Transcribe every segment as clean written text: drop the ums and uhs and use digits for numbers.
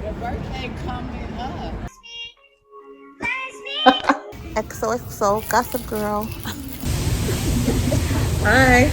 Your birthday coming up. XOXO Gossip Girl. Hi.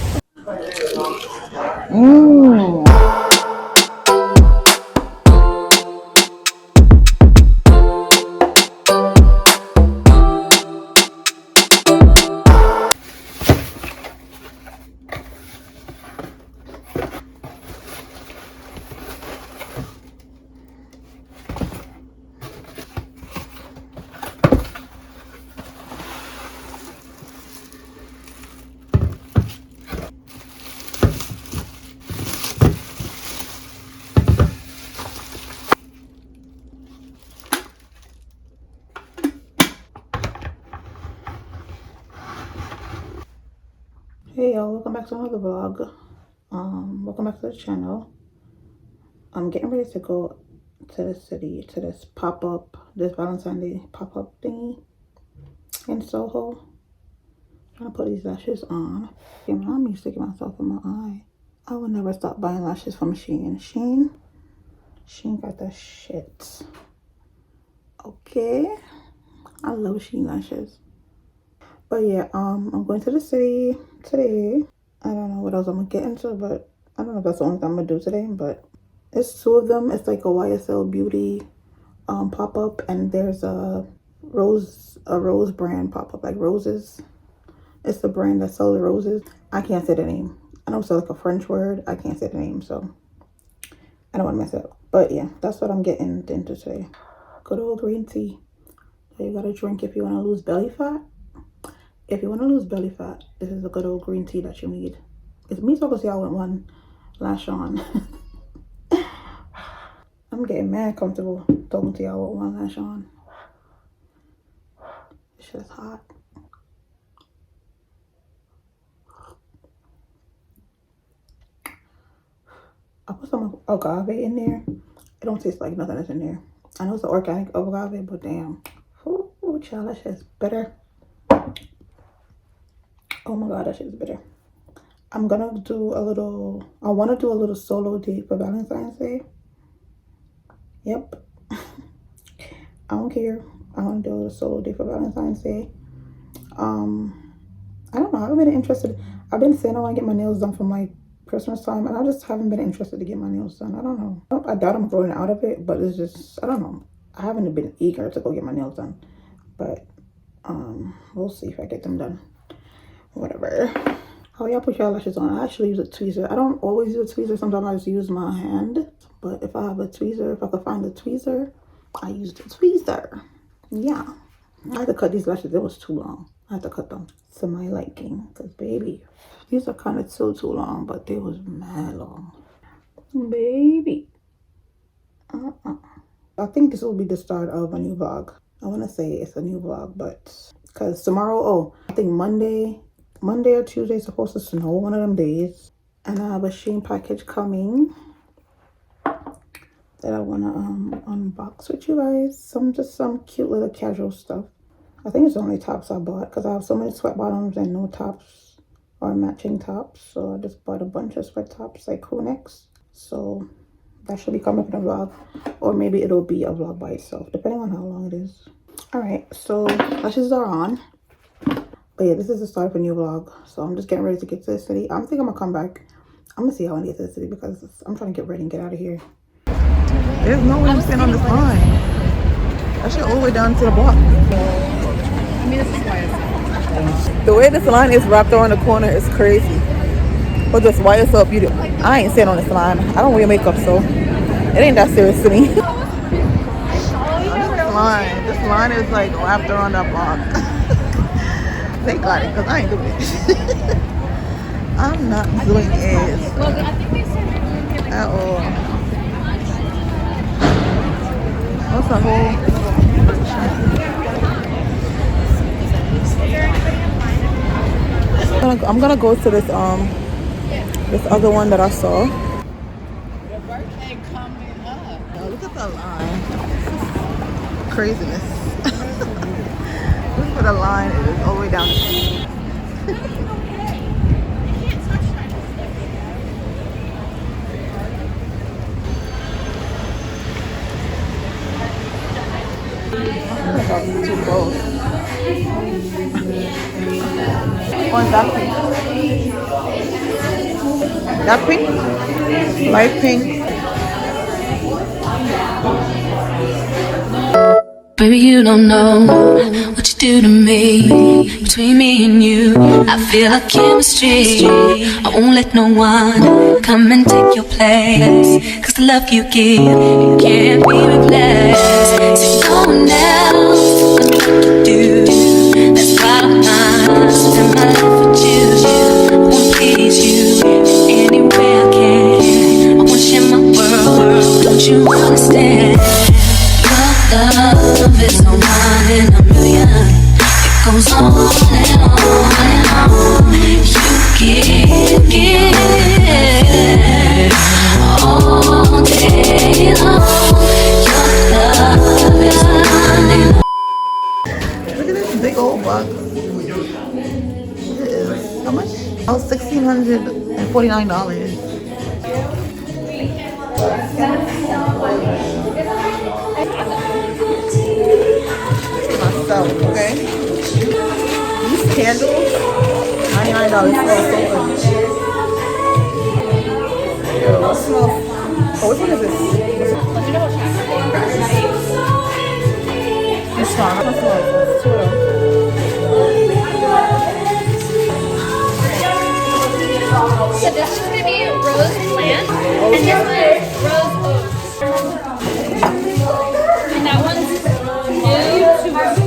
Hey y'all, welcome back to another vlog. Welcome back to the channel. I'm getting ready to go to the city to this this Valentine's Day pop-up thingy in Soho. Trying to put these lashes on. I'm used to sticking myself in my eye. I will never stop buying lashes from Shein. Shein got the shit. Okay. I love Shein lashes. But yeah, I'm going to the city today. I don't know what else I'm gonna get into, but I don't know if that's the only thing I'm gonna do today, but it's two of them. It's like a YSL Beauty pop-up, and there's a rose brand pop-up, like roses. It's the brand that sells roses. I can't say the name. I know it's like a French word. I can't say the name, so I don't want to mess it up. But yeah, that's what I'm getting into today. Good old green tea that you gotta drink if you want to lose belly fat. If you want to lose belly fat, this is a good old green tea that you need. It's me talking to y'all with one lash on. I'm getting mad comfortable talking to y'all with one lash on. It's just hot. I put some agave in there. It don't taste like nothing that's in there. I know it's an organic agave, but damn. Oh, child, that shit's bitter. Oh my god, that shit's bitter. I'm gonna do a little, I want to do a little solo date for Valentine's Day. Yep. I don't care. I want to do a little solo date for Valentine's Day. I don't know. I haven't been interested. I've been saying I want to get my nails done from like Christmas time, and I just haven't been interested to get my nails done. I don't know. I doubt I'm growing out of it, but it's just, I don't know. I haven't been eager to go get my nails done, but we'll see if I get them done. Whatever. How y'all put your lashes on? I actually use a tweezer. I don't always use a tweezer. Sometimes I just use my hand. But if I have a tweezer, if I could find a tweezer, I use the tweezer. Yeah. I had to cut these lashes. It was too long. I had to cut them to my liking. Because, baby, these are kind of too long, but they was mad long. Baby. I think this will be the start of a new vlog. I want to say it's a new vlog, but because tomorrow, I think Monday or Tuesday is supposed to snow, one of them days. And I have a Shein package coming that I want to unbox with you guys. Some cute little casual stuff. I think it's the only tops I bought because I have so many sweat bottoms and no tops or matching tops. So I just bought a bunch of sweat tops, like crew necks. So that should be coming up in a vlog, or maybe it'll be a vlog by itself, depending on how long it is. All right, so lashes are on. But yeah, this is the start of a new vlog. So I'm just getting ready to get to the city. I think I'm gonna come back. I'm gonna see how I get to the city because I'm trying to get ready and get out of here. There's no way I'm staying on this line. That shit all the way down to the block. I mean, this is YSL. The way this line is wrapped around the corner is crazy. But just YSL Beauty. I ain't staying on this line. I don't wear makeup, so it ain't that serious to me. This line is like wrapped around that block. They got it, because I ain't doing it. I'm not doing it at all. What's the whole... I'm gonna go to this this other one that I saw. Your birthday coming up. Oh, look at the line. Craziness. Look at the line. It is all the way down. That's too close. Or is that pink? That pink? Light pink. Baby, you don't know what you do to me. Between me and you, I feel like chemistry. I won't let no one come and take your place. Cause the love you give, it can't be replaced. So no one else knows what to do. That's why I'm not spend my life with you. I wanna please you in any way I can. I wanna share my world, don't you understand? Love is no one in a million. It goes on and on and on. You give all day long. Your love is no one in a. Look at this big old box. How much? Oh, $1,649. Myself, okay? These candles, $99. Smell so good. Yo, what smells? Oh, which one is this? This one. What smells? Two of them. So this is gonna be rose plant, and this one's rose oak. And that one's new to rose.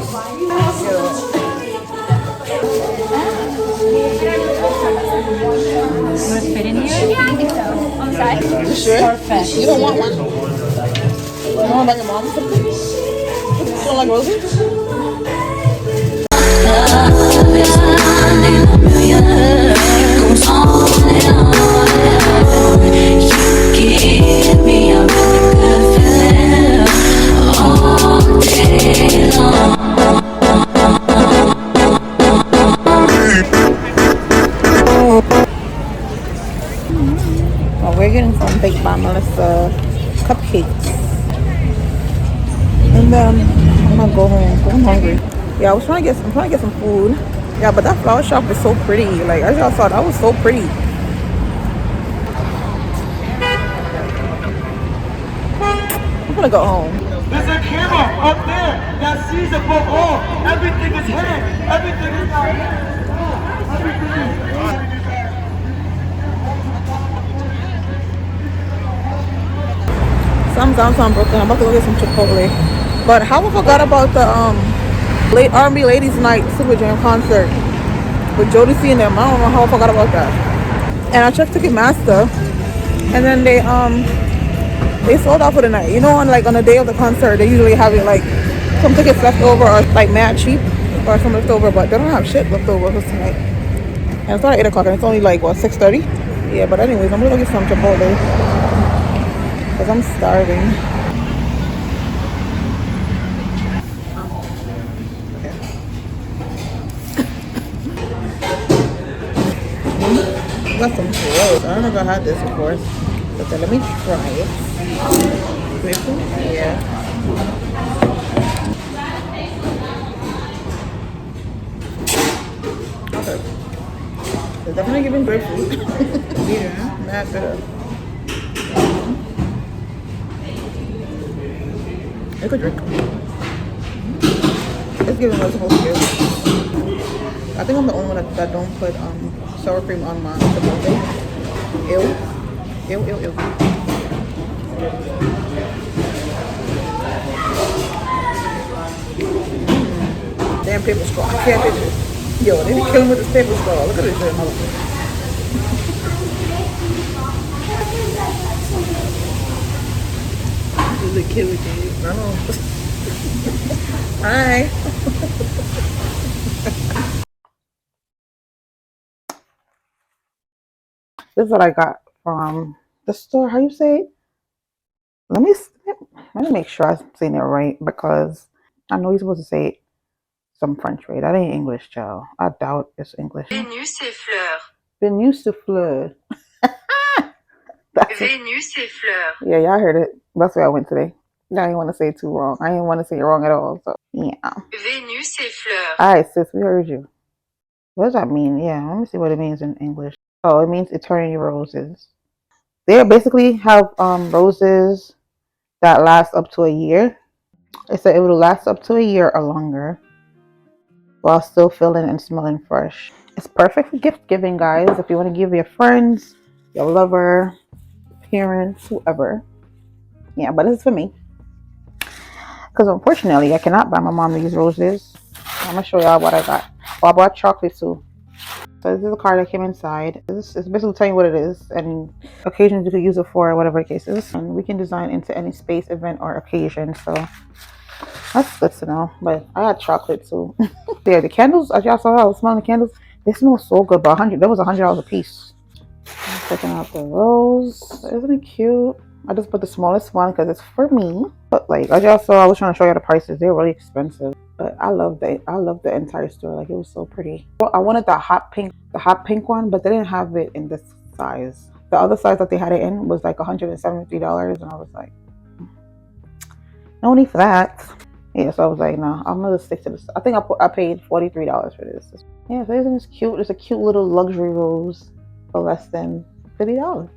Would it fit in here? Yeah, I think so. On the side. You sure? Perfect. You don't want one? You don't want to buy your mom something? You don't like roses? Love is one in a million. It goes on and on and on. You give me a really good feeling all day long. Well, we're getting some baked by Melissa cupcakes. And then I'm gonna go home because I'm hungry. Yeah, I'm trying to get some food. Yeah, but that flower shop is so pretty. Like, as y'all saw, that was so pretty. I'm gonna go home. There's a camera up there that sees above all. Everything is hidden. Everything is not hidden. So I'm downtown Brooklyn. I'm about to go get some Chipotle. But how I forgot about the late R&B Ladies Night Super Jam concert with Jodeci and them. I don't know how I forgot about that. And I checked Ticketmaster, and then they sold out for the night. You know, on the day of the concert, they usually have it like some tickets left over or like mad cheap or some left over, but they don't have shit left over for tonight. And it's not at 8 o'clock, and it's only like what, 6:30? Yeah, but anyways, I'm gonna go get some Chipotle because I'm starving. Got some Rose. I don't know if I had this before, but then let me try it. Grapefruit? Yeah. Okay. They're definitely giving grapefruit. Yeah, not bitter. I could drink. It's giving what it's supposed to give. I think I'm the only one that don't put sour cream on my Chipotle. Ew. Ew, ew, ew. Damn paper straw. I can't get it. Yo, they be killing with this paper straw. Look at this shit, motherfucker. This is a killer game. I know. Hi. This is what I got from the store. How you say it? Let me let me make sure I'm saying it right because I know you're supposed to say some French way. That ain't English, child. I doubt it's English. Venus et fleurs. Venus de fleur. Venus et fleurs. Yeah, y'all heard it. That's where I went today. I didn't want to say it too wrong. I didn't want to say it wrong at all. So yeah. Venus et fleurs. All right, sis, we heard you. What does that mean? Yeah, let me see what it means in English. Oh, it means eternity roses. They basically have roses that last up to a year. It said it will last up to a year or longer while still feeling and smelling fresh. It's perfect for gift giving, guys. If you want to give your friends, your lover, parents, whoever. Yeah, but this is for me. Because unfortunately, I cannot buy my mom these roses. I'm going to show y'all what I got. Oh, I bought chocolate too. So this is a card that came inside. This is basically telling you what it is and occasions you could use it for, whatever the case is. And we can design into any space, event, or occasion. So that's good to know. But I got chocolate too. Yeah, the candles, as y'all saw, I was smelling the candles. They smell so good. But that was $100 a piece. I'm checking out the rose. Isn't it cute? I just put the smallest one because it's for me. But like as y'all saw, I was trying to show you the prices. They're really expensive. But I love the entire store. Like it was so pretty. Well, I wanted the hot pink one, but they didn't have it in this size. The other size that they had it in was like $173, and I was like, no need for that. Yeah, so I was like, no, I'm gonna stick to this. I think I paid $43 for this. Yeah, so isn't this cute? It's a cute little luxury rose for less than $50.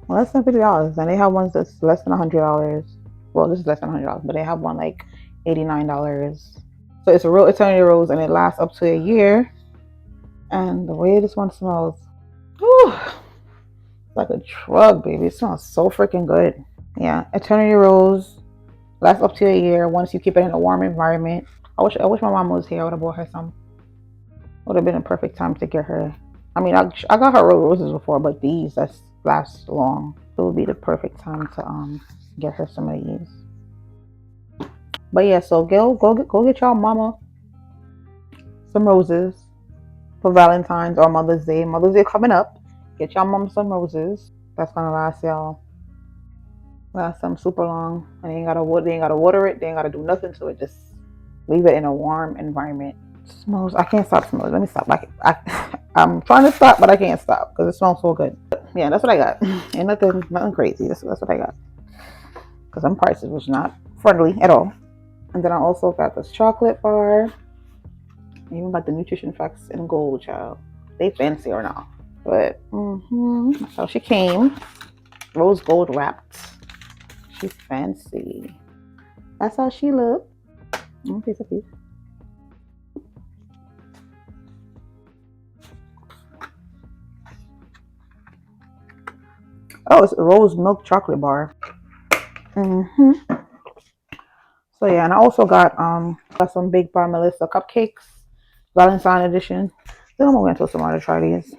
Well, less than $50, and they have ones that's less than $100. Well, this is less than $100, but they have one like $89. So it's a real eternity rose, and it lasts up to a year. And the way this one smells, whew, it's like a drug, baby. It smells so freaking good. Yeah, eternity rose lasts up to a year once you keep it in a warm environment. I wish my mom was here. I would have bought her some. Would have been a perfect time to get her. I mean, I got her roses before, but these that last long. It would be the perfect time to get her some of these. But yeah, so go get y'all mama some roses for Valentine's or Mother's Day. Mother's Day coming up. Get y'all mom some roses. That's gonna last y'all them super long. And they ain't gotta water it. They ain't gotta do nothing to it. Just leave it in a warm environment. It smells. I can't stop smelling. Let me stop. I'm trying to stop, but I can't stop because it smells so good. But yeah, that's what I got. Ain't nothing crazy. That's what I got. Because them prices was not friendly at all. And then I also got this chocolate bar. Even got the nutrition facts in gold, child. They fancy or not. But that's how she came. Rose gold wrapped. She's fancy. That's how she looked. Piece of piece. Oh, it's a rose milk chocolate bar. So yeah, and I also got some Big Bar Melissa cupcakes, Valentine edition. Then I'm gonna wait until tomorrow to try these.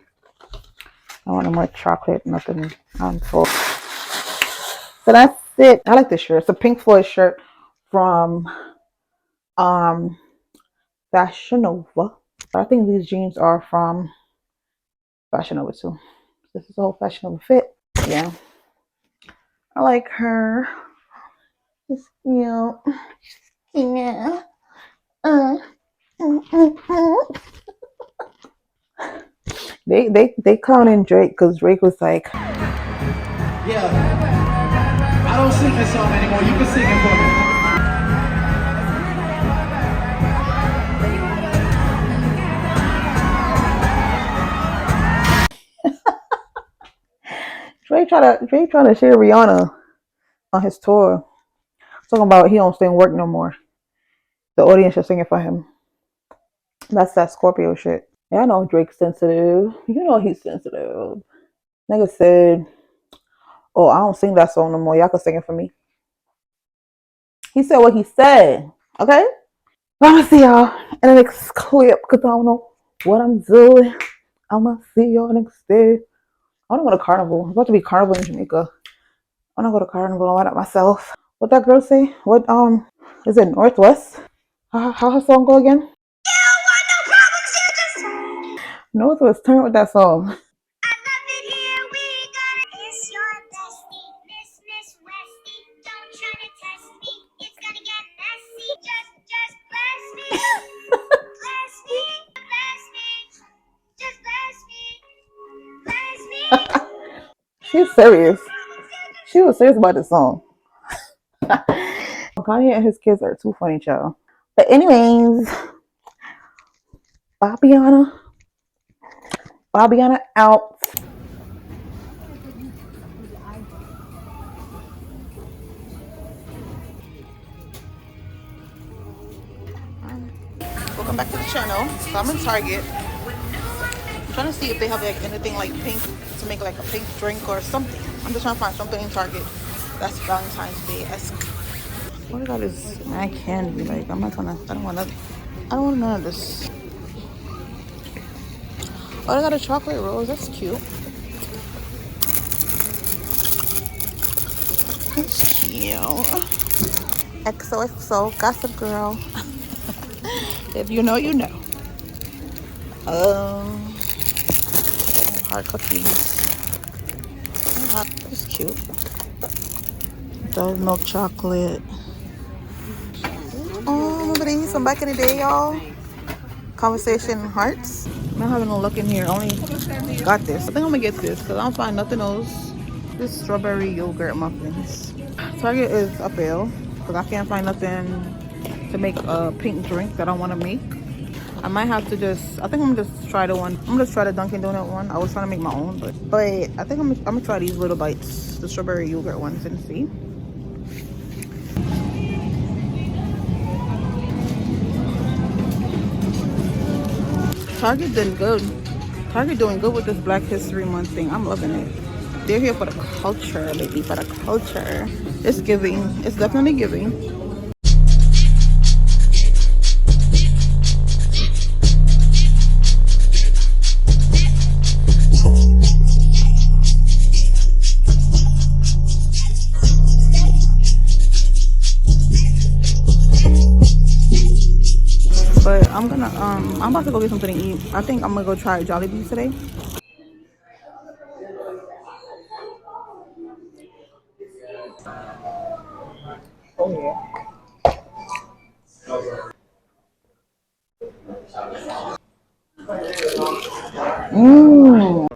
I want no more chocolate, nothing. I'm full. So that's it. I like this shirt. It's a Pink Floyd shirt from Fashion Nova. I think these jeans are from Fashion Nova too. This is a whole Fashion Nova fit. Yeah, I like her. It's cute. Yeah. They clowning Drake because Drake was like, Yeah, I don't sing this song anymore. You can sing it for me. Drake trying to share Rihanna on his tour. Talking about he don't stay in work no more. The audience should sing it for him. That's that Scorpio shit. Yeah, I know Drake's sensitive. You know he's sensitive. Nigga said, oh, I don't sing that song no more. Y'all can sing it for me. He said what he said. Okay? I'm gonna see y'all in the next clip because I don't know what I'm doing. I'm gonna see y'all next day. I wanna go to Carnival. It's about to be Carnival in Jamaica. I wanna go to Carnival and why not myself. What that girl say? What is it Northwest? How her song go again? Northwest, turn with that song. She's serious. She was serious about this song. Kanye and his kids are too funny, child. But anyways, Bobbiana out. Welcome back to the channel. So I'm in Target. I'm trying to see if they have like anything like pink to make like a pink drink or something. I'm just trying to find something in Target that's Valentine's Day-esque. What I got is mad candy. Like I'm not trying to. I don't want nothing. I don't want none of this. Oh, I got a chocolate rose. That's cute. That's cute. XOXO, Gossip Girl. If you know, you know. Hard cookies. That's cute. Double milk chocolate. Oh, remember these from back in the day, y'all? Conversation hearts. I'm not having a look in here. I only got this. I think I'm gonna get this because I don't find nothing else. This strawberry yogurt muffins. Target is a fail because I can't find nothing to make a pink drink that I want to make. I might have to just, I think I'm gonna just try the one. I'm gonna just try the Dunkin' Donut one. I was trying to make my own, but I think I'm gonna try these little bites, the strawberry yogurt ones, and see. Target doing good. Target doing good with this Black History Month thing. I'm loving it. They're here for the culture, baby, for the culture. It's giving. It's definitely giving. But I'm about to go get something to eat. I think I'm gonna go try Jollibee today. Oh yeah. Mmm.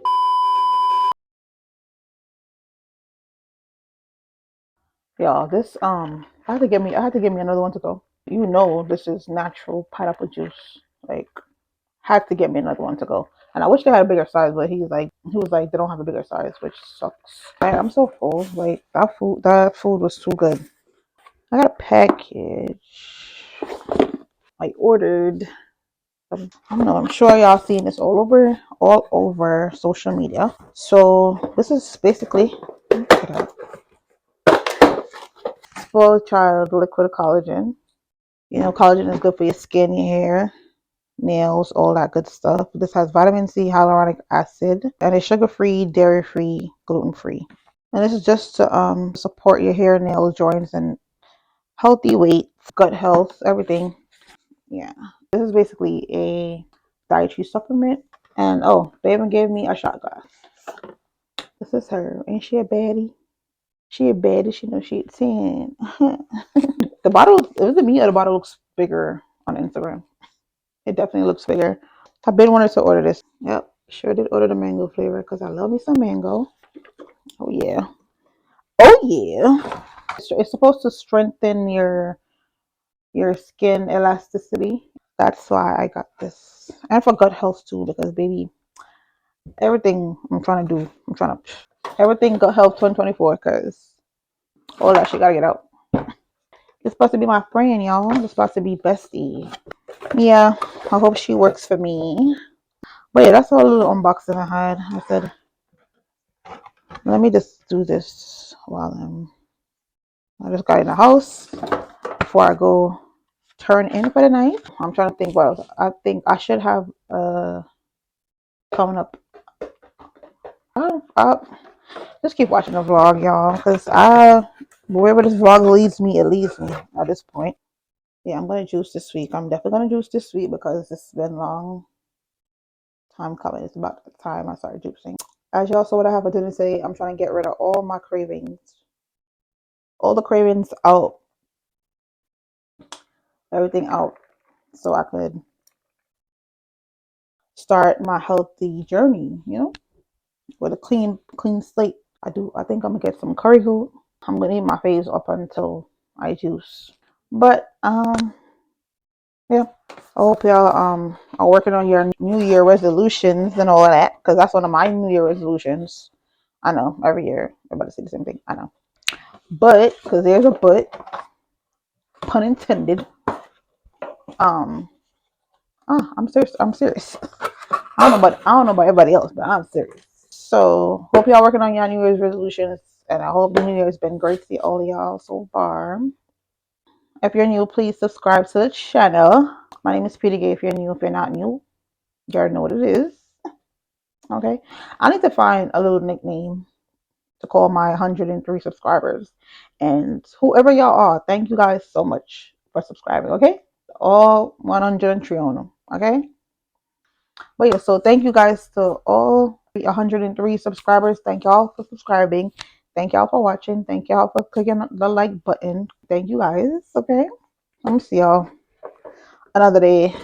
Y'all, this I had to get me another one to go. You know this is natural pineapple juice. Like had to get me another one to go. And I wish they had a bigger size, but he was like they don't have a bigger size, which sucks. Man, I'm so full. Like that food was too good. I got a package. I ordered. I don't know. I'm sure y'all seen this all over social media. So this is basically spoiled child liquid collagen. You know, collagen is good for your skin, your hair, nails, all that good stuff. This has vitamin C, hyaluronic acid, and it's sugar-free, dairy-free, gluten-free. And this is just to support your hair, nails, joints, and healthy weight, gut health, everything. Yeah, this is basically a dietary supplement. And oh, they even gave me a shot glass. This is her. Ain't she a baddie? She a baddie. She knows she a 10. The bottle, is it me or the bottle looks bigger on Instagram? It definitely looks bigger. I've been wanting to order this. Yep, sure did order the mango flavor because I love me some mango. Oh yeah. Oh yeah. It's supposed to strengthen your skin elasticity. That's why I got this. And for gut health too, because baby, everything I'm trying to everything gut health 2024 because all that shit gotta get out. It's supposed to be my friend, y'all. It's supposed to be bestie. Yeah, I hope she works for me. But yeah, that's all a little unboxing I had. I said, let me just do this while I just got in the house before I go turn in for the night. I'm trying to think what else. I think I should have coming up. I'll just keep watching the vlog, y'all, because wherever this vlog leads me, it leads me at this point. Yeah, I'm gonna juice this week. I'm definitely gonna juice this week because it's been a long time coming. It's about the time I started juicing. As y'all saw what I have for dinner today, I'm trying to get rid of all my cravings. All the cravings out. Everything out. So I could start my healthy journey, with a clean slate. I think I'm gonna get some curry goat. I'm gonna eat my face up until I juice. But yeah, I hope y'all are working on your New Year resolutions and all of that, because that's one of my New Year resolutions. I know every year everybody say the same thing. I know, but because there's a but, pun intended. I'm serious. I'm serious. I don't know about everybody else, but I'm serious. So hope y'all working on your New Year's resolutions, and I hope the New Year's been great to all y'all so far. If you're new, please subscribe to the channel. My name is Peter Gay. If you're new, if you're not new, you already know what it is. Okay, I need to find a little nickname to call my 103 subscribers, and whoever y'all are, thank you guys so much for subscribing. Okay, all 103 on them. Okay. But yeah, so thank you guys to all 103 subscribers. Thank y'all for subscribing. Thank y'all for watching. Thank y'all for clicking the like button. Thank you guys. Okay. Let me see y'all another day.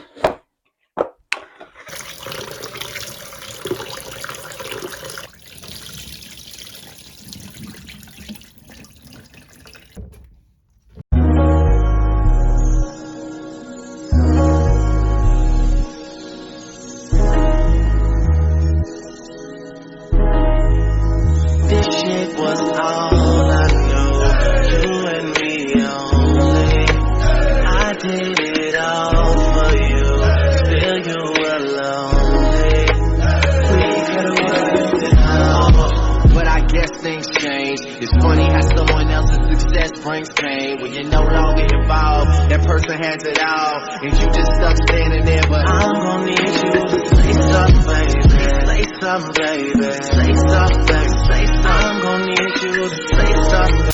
This shit was all I knew. You and me only. I did it all for you. Still you were lonely. We could've worked it out. But I guess things change. It's funny how someone else's success brings pain. When you're no longer involved, that person has it all, and you just stuck standing there. But I'm gonna need you to say something, baby. Say something, baby. Say something, baby. Say something. I'm gonna need you to say something.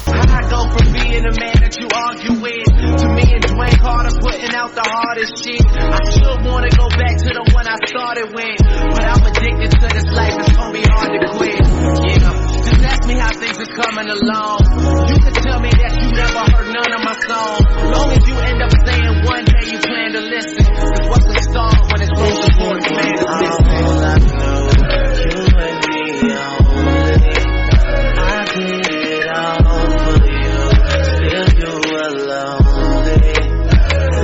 I go from being the man that you argue with to me and Dwayne Carter putting out the hardest shit. I still wanna go back to the one I started with, but I'm addicted to this life, it's gonna be hard to quit. Yeah, just ask me how things are coming along. You can tell me that you never heard none of my songs, long as you end up saying one day you plan to listen. Cause what we start when it's most important, man, is missing. All I know, you and me only. I did it all for you. Still you were lonely.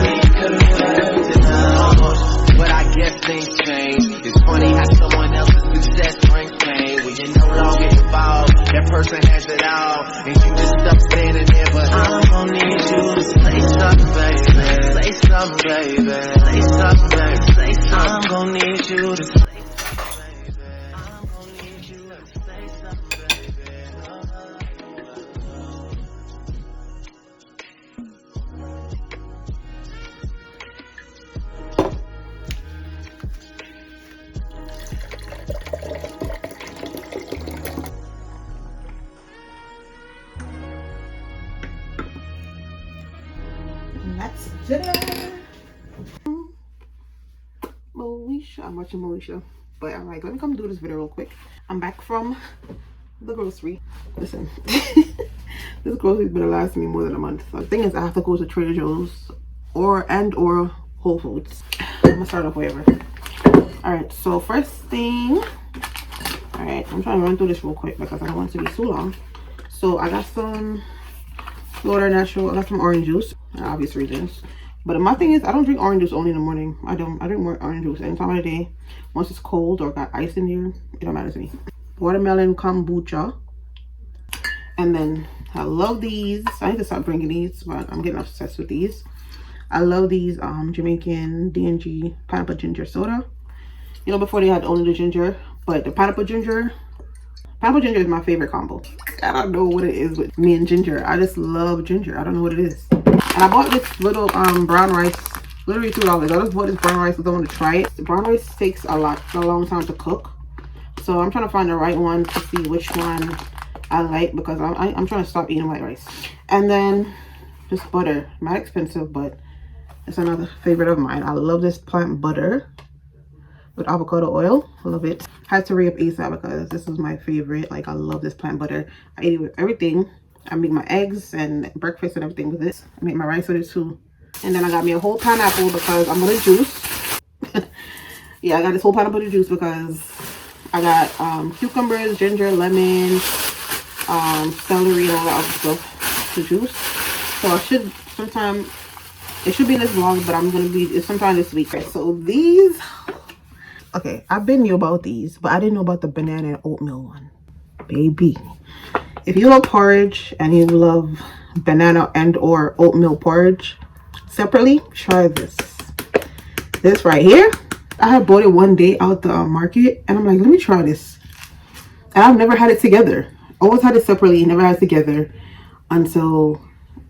We could've worked it out. But I guess things change. It's funny how someone else's success brings pain. When you're no longer involved, that person has it all, and you just stuck standing there. But I'm gonna need you to say something, baby. Say something, baby. Say something, baby. Say something. I'm gonna need you to say something, baby. I'm gonna need you to say something, baby. And that's dinner. Moesha. I'm watching Moesha. But I'm like, let me come do this video real quick. I'm back from the grocery. Listen, this grocery's been lasting me more than a month. So the thing is, I have to go to Trader Joe's or Whole Foods. I'm gonna start off wherever. Alright, so first thing, alright, I'm trying to run through this real quick because I don't want it to be too long. So I got some Florida Natural, I got some orange juice, obvious reasons. But my thing is, I don't drink orange juice only in the morning. I drink more orange juice any time of the day. Once it's cold or got ice in here, it don't matter to me. Watermelon kombucha. And then I love these. I need to stop drinking these, but I'm getting obsessed with these. I love these Jamaican D&G pineapple ginger soda. You know, before they had only the ginger, but the pineapple ginger is my favorite combo. I don't know what it is with me and ginger. I just love ginger. I don't know what it is. And I bought this little brown rice, literally $2. I just bought this brown rice because I want to try it. The brown rice takes a long time to cook, so I'm trying to find the right one to see which one I like, because I'm trying to stop eating white rice. And then just butter, not expensive, but It's another favorite of mine. I love this plant butter with avocado oil. I love it. Had to re-up ASAP because this is my favorite. Like, I love this plant butter. I eat it with everything. I make my eggs and breakfast and everything with this. I make my rice with it too. And then I got me a whole pineapple because I'm gonna juice. Yeah, I got this whole pineapple to juice because I got cucumbers, ginger, lemon, celery, and all that other stuff to juice. So I should sometime, it should be in this vlog, but I'm gonna be, it's sometime this week. Right, so these, okay, I've been knew about these, but I didn't know about the banana and oatmeal one. Baby, if you love porridge and you love banana and or oatmeal porridge separately, try this. This right here, I had bought it one day out the market, and I'm like, let me try this. And I've never had it together. Always had it separately, never had it together until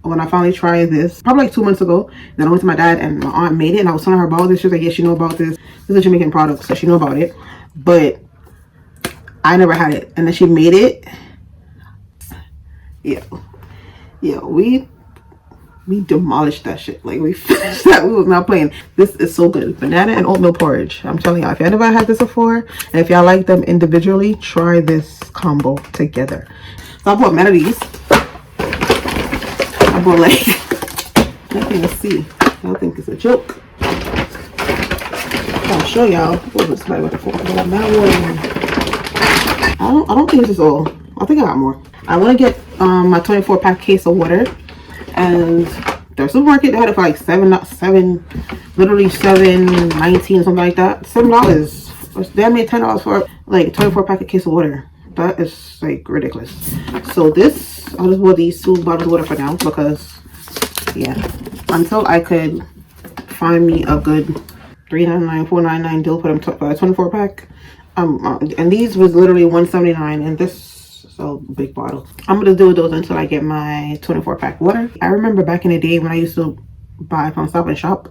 when I finally tried this, probably like 2 months ago. Then I went to my dad and my aunt made it, and I was telling her about this. She was like, yes, you know about this. This is a Jamaican product, so she know about it. But I never had it. And then she made it. Yeah, we demolished that shit. Like, we finished that. We was not playing. This is so good. Banana and oatmeal porridge. I'm telling y'all, if y'all never had this before, and if y'all like them individually, try this combo together. So I bought many of these. I bought like, nothing to see. I don't think it's a joke. I'll show y'all. What was my water for? I don't think this is all. I think I got more. I want to get my 24-pack case of water. And their supermarket, they had it for like literally $7.19 or something like that. $7. They made $10 for like a 24-pack case of water. That is like ridiculous. So this, I just bought these 2 bottles of water for now because, yeah, until I could find me a good $3.99, $4.99 deal for them for a 24-pack. And these was literally $1.79, and this. So big bottle. I'm gonna do those until I get my 24-pack water. I remember back in the day when I used to buy from Stop and Shop,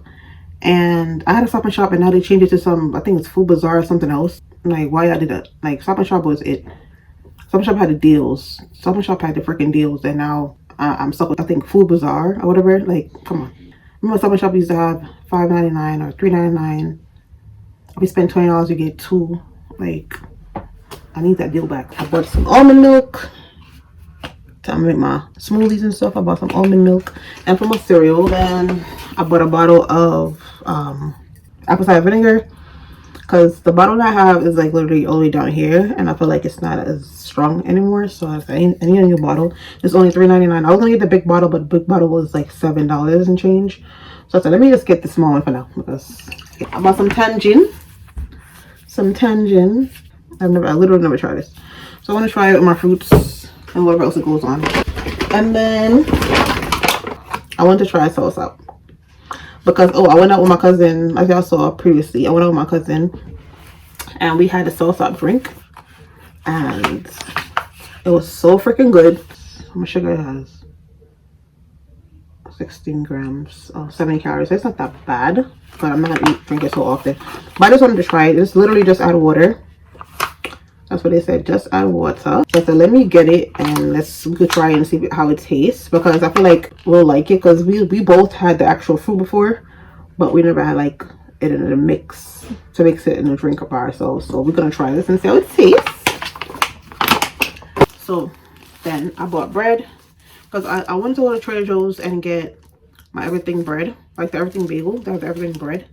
and I had a Stop and Shop, and now they changed it to some, I think it's Food Bazaar or something else. Like, why I did that? Like, Stop and Shop was it. Stop and Shop had the deals. Stop and Shop had the freaking deals, and now I'm stuck with, I think, Food Bazaar or whatever. Like, come on. Remember Stop and Shop used to have $5.99 or $3.99. If you spend $20, you get 2. Like, I need that deal back. I bought some almond milk to make my smoothies and stuff. I bought some almond milk, and for my cereal, then I bought a bottle of apple cider vinegar because the bottle that I have is like literally all the way down here, and I feel like it's not as strong anymore. So I need a new bottle. It's only $3.99. I was gonna get the big bottle, but the big bottle was like $7 and change. So I said, let me just get the small one for now because I bought some Tangerine. I literally never tried this, so I want to try it with my fruits and whatever else it goes on. And then I want to try salsa because I went out with my cousin, as y'all saw previously. I went out with my cousin and we had a salsa drink, and it was so freaking good. How much sugar it has? 16 grams, 70 calories. So it's not that bad, but I'm not gonna drink it so often. But I just wanted to try it. It's literally just add water. That's what they said, just add water. So let me get it and we could try and see how it tastes, because I feel like we'll like it because we both had the actual fruit before, but we never had like it in a mix to mix it in a drink of ourselves. So we're gonna try this and see how it tastes. So then I bought bread because I went to go to Trader Joe's and get my everything bread, like the everything bagel. They have the everything bread.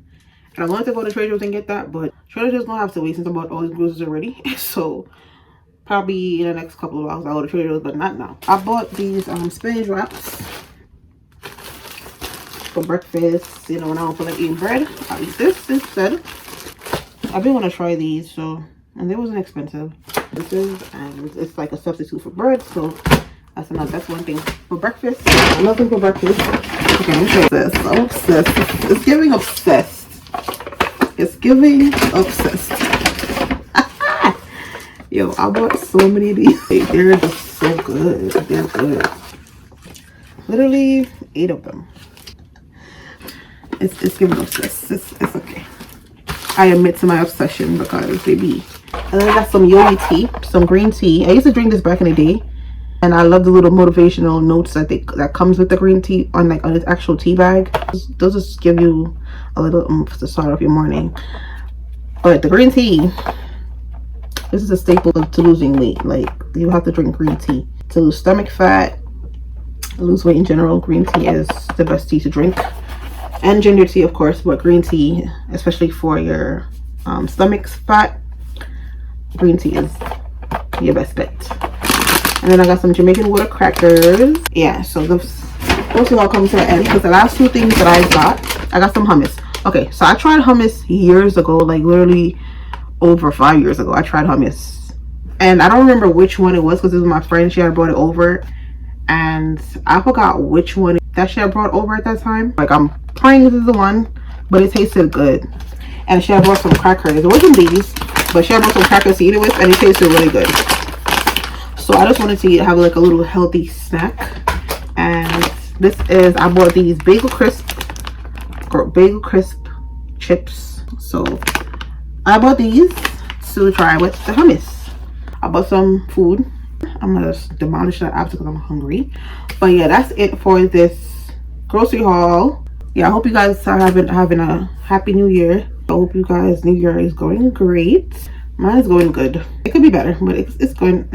And I wanted to go to Trader Joe's and get that, but Trader Joe's gonna have to wait since I bought all these groceries already. So probably in the next couple of hours I'll go to Trader Joe's, but not now. I bought these spinach wraps for breakfast. You know, when I don't feel like eating bread, I'll eat this instead. I've been wanna try these, so, and they wasn't expensive. This is, and it's like a substitute for bread, so that's one thing for breakfast. Another thing for breakfast. Okay, let me show you this. I'm obsessed. It's giving obsessed. It's giving obsessed. Yo, I bought so many of these. They're just so good. They're good. Literally 8 of them. It's giving obsessed. It's okay. I admit to my obsession because baby. And then I got some yogi tea, some green tea. I used to drink this back in the day, And I love the little motivational notes that comes with the green tea on its actual tea bag. Those just give you a little oomph to start off your morning. But the green tea, this is a staple to losing weight. Like, you have to drink green tea to lose stomach fat, lose weight in general. Green tea is the best tea to drink, and ginger tea, of course, but green tea, especially for your stomach's fat, green tea is your best bet. And then I got some Jamaican water crackers. Yeah, so those will all come to the end, because the last two things that I got some hummus. Okay, so I tried hummus years ago, like literally over 5 years ago. I tried hummus, and I don't remember which one it was, because it was my friend. She had brought it over, and I forgot which one that she had brought over at that time. Like, I'm praying this is the one, but it tasted good. And she had brought some crackers. It wasn't these, but she had brought some crackers to eat it with, and it tasted really good. So I just wanted to have like a little healthy snack. And this is, I bought these bagel crisp chips. So I bought these to try with the hummus. I bought some food. I'm gonna demolish that after because I'm hungry. But yeah, that's it for this grocery haul. Yeah, I hope you guys are having a happy new year. I hope you guys' new year is going great. Mine is going good. It could be better, but it's going.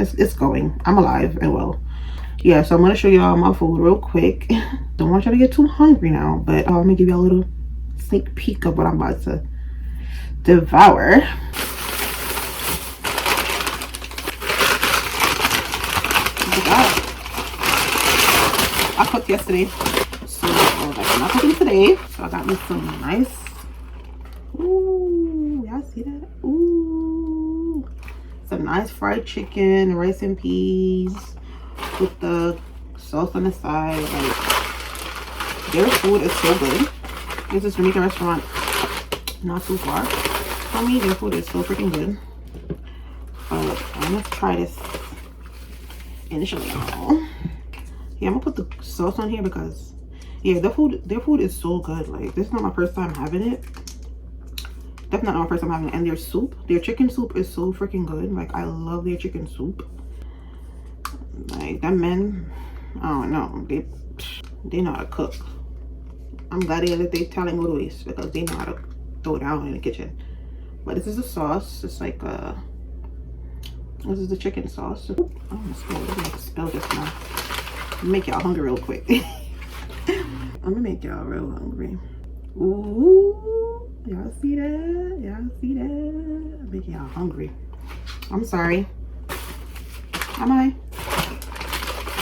I'm alive and well. Yeah, so I'm gonna show y'all my food real quick. Don't want y'all to get too hungry now, but I'm gonna give y'all a little sneak peek of what I'm about to devour. I cooked yesterday, so I'm not cooking today. So I got me some nice. Ooh, y'all see that? Ooh, some nice fried chicken, rice and peas with the sauce on the side. Like, their food is so good. This is Jamaican restaurant, not too far from me. Their food is so freaking good. But I'm gonna try this initially, y'all. Yeah, I'm gonna put the sauce on here because yeah, their food is so good. Like, this is not my first time having it. Definitely not my first time having it. And their chicken soup is so freaking good. Like, I love their chicken soup. Like, them men, I don't know, they know how to cook. I'm glad they telling me to waste, because they know how to throw down in the kitchen. But this is the sauce. It's like this is the chicken sauce. I'm gonna spill this now. Make y'all hungry real quick. I'm gonna make y'all real hungry. Ooh, y'all see that? Y'all see that? Make y'all hungry. I'm sorry. Am I?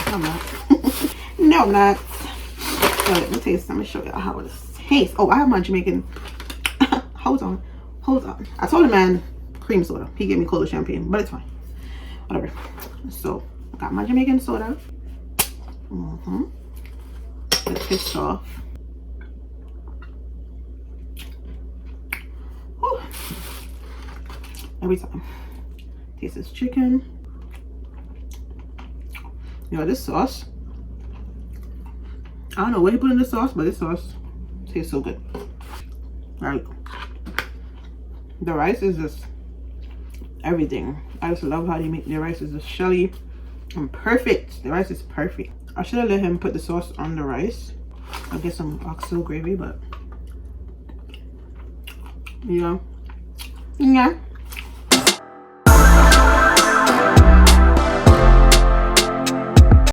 No, I'm not. No, I'm not. So let me taste. I'm gonna show y'all how it tastes. Oh, I have my Jamaican. Hold on. I told the man cream soda. He gave me cola champagne, but it's fine. Whatever. So I got my Jamaican soda. It's pissed off. Whew. Every time. Taste this chicken. You know, this sauce, I don't know what he put in the sauce, but this sauce tastes so good. Like, the rice is just everything. I just love how they make their rice. Is just shelly and perfect. The rice is perfect. I should have let him put the sauce on the rice. I'll get some oxtail gravy, but yeah.